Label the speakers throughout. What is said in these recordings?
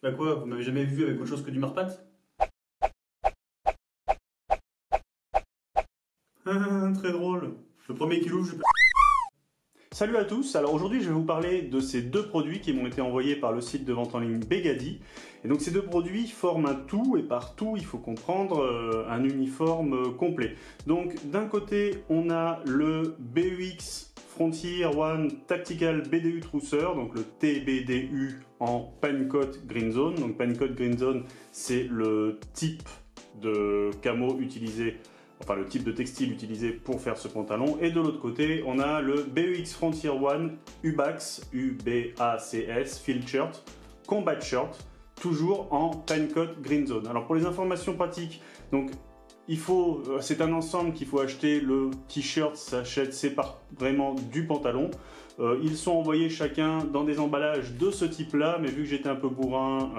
Speaker 1: Bah quoi, vous m'avez jamais vu avec autre chose que du marpat? Très drôle. Le premier qui l'ouvre, je... Salut à tous, alors aujourd'hui je vais vous parler de ces deux produits qui m'ont été envoyés par le site de vente en ligne Begady. Et donc ces deux produits forment un tout, et par tout il faut comprendre un uniforme complet. Donc d'un côté on a le BUX Frontier One Tactical BDU Trousseur, donc le TBDU en Pancoat Green Zone. Donc Pancoat Green Zone, c'est le type de camo utilisé, enfin le type de textile utilisé pour faire ce pantalon. Et de l'autre côté, on a le BUX Frontier One UBACS, UBACS Field Shirt, Combat Shirt, toujours en Pancoat Green Zone. Alors pour les informations pratiques, donc c'est un ensemble qu'il faut acheter. Le t-shirt s'achète séparément du pantalon. Ils sont envoyés chacun dans des emballages de ce type-là, mais vu que j'étais un peu bourrin,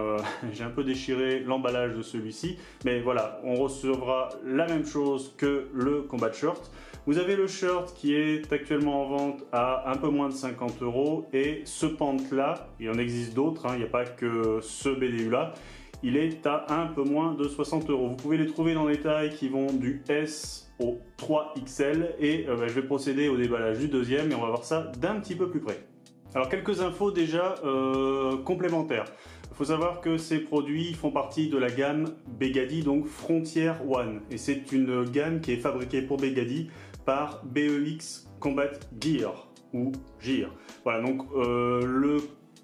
Speaker 1: j'ai un peu déchiré l'emballage de celui-ci. Mais voilà, on recevra la même chose que le combat shirt. Vous avez le shirt qui est actuellement en vente à un peu moins de 50 € et ce pant-là, il en existe d'autres, il n'y a pas que ce BDU-là, il est à un peu moins de 60 €. Vous pouvez les trouver dans des tailles qui vont du S au 3XL et je vais procéder au déballage du deuxième et on va voir ça d'un petit peu plus près. Alors quelques infos déjà complémentaires. Il faut savoir que ces produits font partie de la gamme Begady, donc Frontier One. Et c'est une gamme qui est fabriquée pour Begady par BEX Combat Gear ou Gear. Voilà, donc le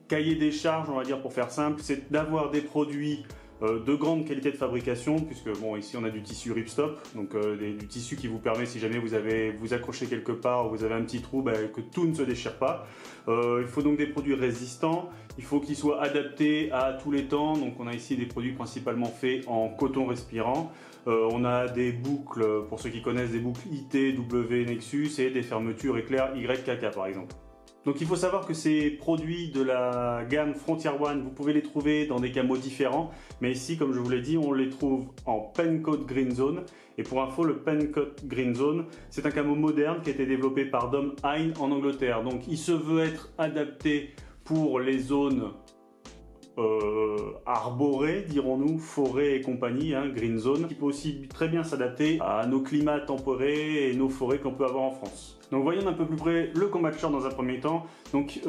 Speaker 1: cahier des charges, on va dire pour faire simple, c'est d'avoir des produits de grande qualité de fabrication, puisque bon, ici on a du tissu ripstop, donc du tissu qui vous permet, si jamais vous accrochez quelque part ou vous avez un petit trou, que tout ne se déchire pas. Il faut donc des produits résistants, il faut qu'ils soient adaptés à tous les temps, donc on a ici des produits principalement faits en coton respirant. On a des boucles, pour ceux qui connaissent, des boucles IT, W, Nexus et des fermetures éclair YKK par exemple. Donc il faut savoir que ces produits de la gamme Frontier One, vous pouvez les trouver dans des camos différents, mais ici, comme je vous l'ai dit, on les trouve en Pancoat Green Zone. Et pour info, le Pancoat Green Zone, c'est un camo moderne qui a été développé par Dom Hine en Angleterre. Donc il se veut être adapté pour les zones arborées, dirons-nous, forêt et compagnie, Green Zone, qui peut aussi très bien s'adapter à nos climats tempérés et nos forêts qu'on peut avoir en France. Donc voyons un peu plus près le combat shirt dans un premier temps. Donc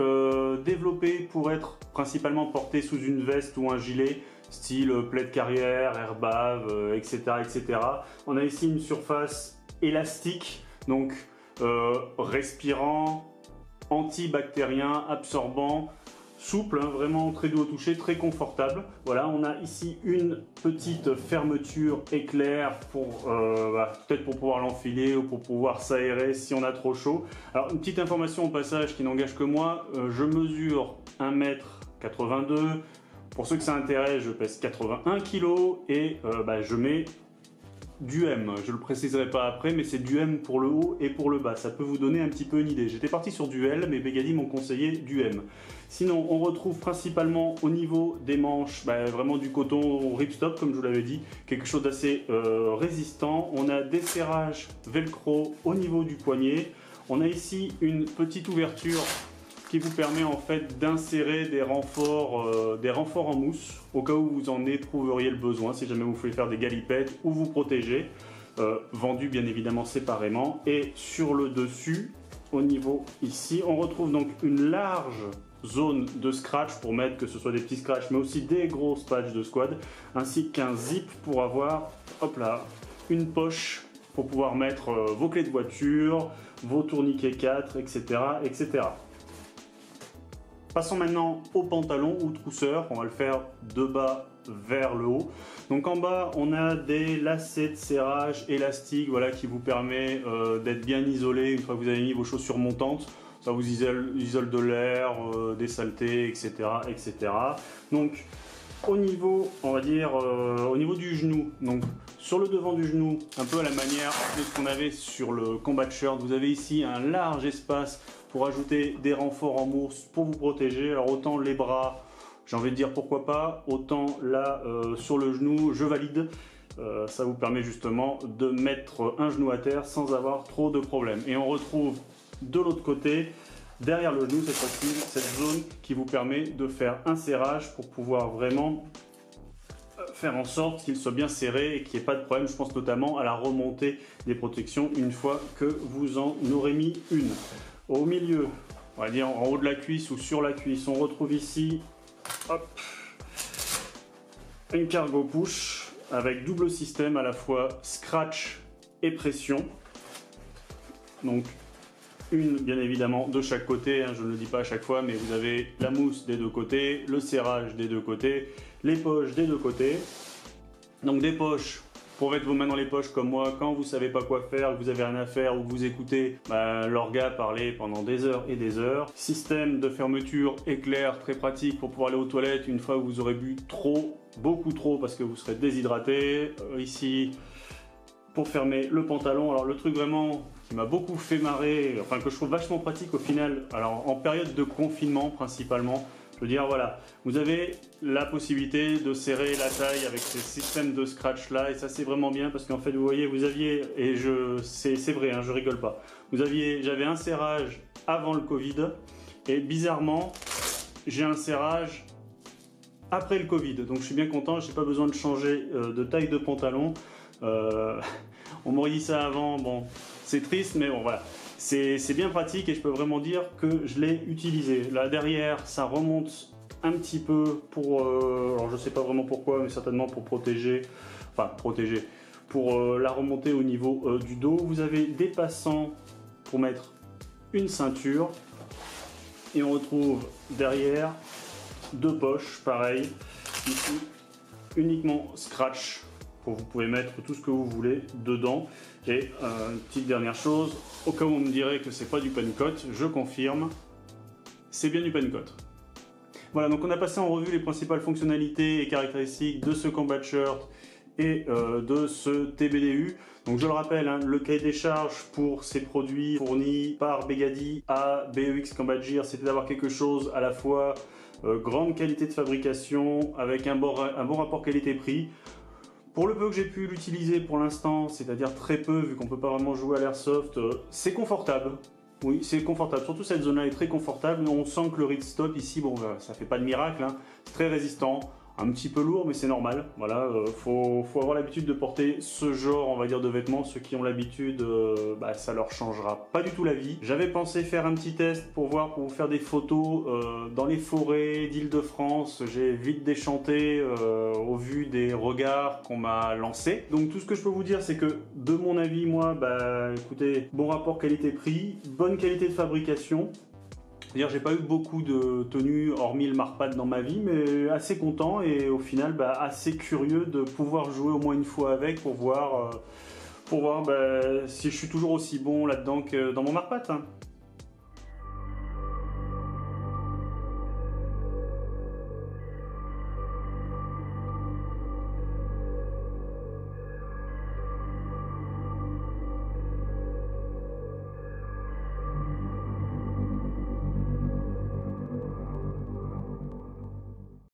Speaker 1: développé pour être principalement porté sous une veste ou un gilet, style plaid carrière, airbag, etc., etc. On a ici une surface élastique, donc respirant, antibactérien, absorbant, souple, vraiment très doux au toucher, très confortable. Voilà, on a ici une petite fermeture éclair pour peut-être pour pouvoir l'enfiler ou pour pouvoir s'aérer si on a trop chaud. Alors une petite information au passage qui n'engage que moi, je mesure 1,82 m. Pour ceux que ça intéresse, je pèse 81 kg et je mets du M, je le préciserai pas après, mais c'est du M pour le haut et pour le bas, ça peut vous donner un petit peu une idée. J'étais parti sur du L, mais Begady m'ont conseillé du M. Sinon, on retrouve principalement au niveau des manches, vraiment du coton ripstop, comme je vous l'avais dit, quelque chose d'assez résistant. On a des serrages velcro au niveau du poignet. On a ici une petite ouverture qui vous permet en fait d'insérer des renforts en mousse au cas où vous en éprouveriez le besoin, si jamais vous voulez faire des galipettes ou vous protéger, vendus bien évidemment séparément. Et sur le dessus, au niveau ici, on retrouve donc une large zone de scratch pour mettre que ce soit des petits scratchs mais aussi des grosses patchs de squad, ainsi qu'un zip pour avoir, hop là, une poche pour pouvoir mettre vos clés de voiture, vos tourniquets 4, etc., etc. Passons maintenant au pantalon ou trousseur, on va le faire de bas vers le haut. Donc en bas, on a des lacets de serrage élastiques, voilà, qui vous permet d'être bien isolé une fois que vous avez mis vos chaussures montantes. Ça vous isole de l'air, des saletés, etc., etc. Donc au niveau, on va dire, au niveau du genou, donc sur le devant du genou, un peu à la manière de ce qu'on avait sur le combat shirt, vous avez ici un large espace pour ajouter des renforts en mousse pour vous protéger. Alors autant les bras, j'ai envie de dire pourquoi pas, autant là sur le genou, je valide. Ça vous permet justement de mettre un genou à terre sans avoir trop de problèmes. Et on retrouve de l'autre côté derrière le genou cette fois-ci, cette zone qui vous permet de faire un serrage pour pouvoir vraiment faire en sorte qu'il soit bien serré et qu'il n'y ait pas de problème. Je pense notamment à la remontée des protections une fois que vous en aurez mis une. Au milieu, on va dire en haut de la cuisse ou sur la cuisse, on retrouve ici hop, une cargo push avec double système à la fois scratch et pression. Donc une bien évidemment de chaque côté, hein, je ne le dis pas à chaque fois, mais vous avez la mousse des deux côtés, le serrage des deux côtés, les poches des deux côtés. Donc des poches pour mettre vos mains dans les poches comme moi quand vous savez pas quoi faire, que vous avez rien à faire ou que vous écoutez l'orga parler pendant des heures et des heures. Système de fermeture éclair très pratique pour pouvoir aller aux toilettes une fois que vous aurez bu trop, beaucoup trop parce que vous serez déshydraté. Ici pour fermer le pantalon. Alors le truc vraiment qui m'a beaucoup fait marrer, enfin que je trouve vachement pratique au final, alors en période de confinement principalement, je veux dire voilà, vous avez la possibilité de serrer la taille avec ces systèmes de scratch là, et ça c'est vraiment bien parce qu'en fait vous voyez, vous aviez, et c'est vrai, hein, je rigole pas, j'avais un serrage avant le Covid, et bizarrement j'ai un serrage après le Covid, donc je suis bien content, j'ai pas besoin de changer de taille de pantalon. On m'aurait dit ça avant, bon c'est triste mais bon voilà, c'est bien pratique et je peux vraiment dire que je l'ai utilisé. Là derrière ça remonte un petit peu pour, alors je sais pas vraiment pourquoi mais certainement pour protéger, pour la remontée au niveau du dos. Vous avez des passants pour mettre une ceinture et on retrouve derrière deux poches pareil, ici uniquement scratch. Vous pouvez mettre tout ce que vous voulez dedans. Et une petite dernière chose, au cas où on me dirait que c'est pas du pencoat, je confirme, c'est bien du pencoat. Voilà, donc on a passé en revue les principales fonctionnalités et caractéristiques de ce combat shirt et de ce TBDU. Donc je le rappelle, hein, le cahier des charges pour ces produits fournis par Begady à BEX Combat Gear, c'était d'avoir quelque chose à la fois grande qualité de fabrication avec un bon rapport qualité-prix. Pour le peu que j'ai pu l'utiliser pour l'instant, c'est-à-dire très peu vu qu'on peut pas vraiment jouer à l'airsoft, c'est confortable. Oui, c'est confortable. Surtout cette zone-là est très confortable. On sent que le ripstop ici, bon, ça fait pas de miracle, hein. C'est très résistant. Un petit peu lourd mais c'est normal, voilà, faut avoir l'habitude de porter ce genre on va dire de vêtements, ceux qui ont l'habitude, ça leur changera pas du tout la vie. J'avais pensé faire un petit test pour vous faire des photos dans les forêts d'Île-de-France, j'ai vite déchanté au vu des regards qu'on m'a lancés. Donc tout ce que je peux vous dire c'est que de mon avis moi, écoutez, bon rapport qualité-prix, bonne qualité de fabrication. C'est-à-dire j'ai pas eu beaucoup de tenues hormis le Marpat dans ma vie, mais assez content et au final assez curieux de pouvoir jouer au moins une fois avec pour voir si je suis toujours aussi bon là-dedans que dans mon Marpat. Hein.